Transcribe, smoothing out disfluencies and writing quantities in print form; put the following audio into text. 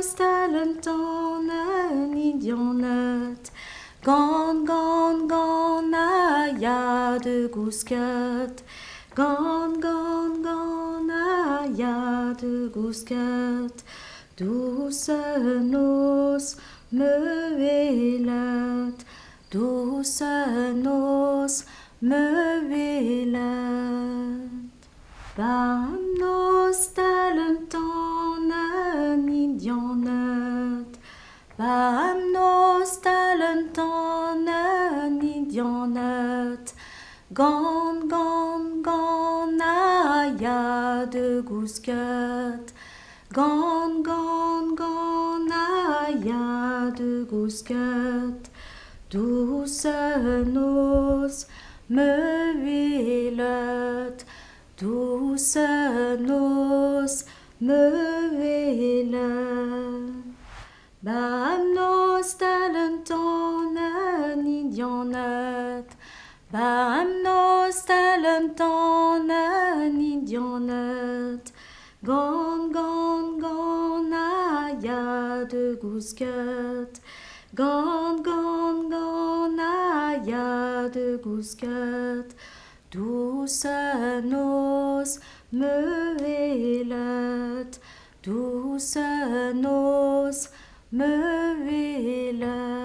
nostalenten indionet. Gon, gon, gon, aja de gusket. Gon, gon, gon, aja de gusket. Douce nos mövelet. Douce nos mövelet. Bam nostalenten indionet. Bam nostalenten indionet. Gon, gon, gon, aja de gusket. Gon, gon, gon, aja de gusket. Douce nos mövelet. Douce nos mövelet. Bam nostalenten indionet. Bam nostalenten indionet. Gon, gon, gon, aja de gusket. Gon, gon, gon, aja de gusket. Douce nos mövelet. Douce nos mövelet.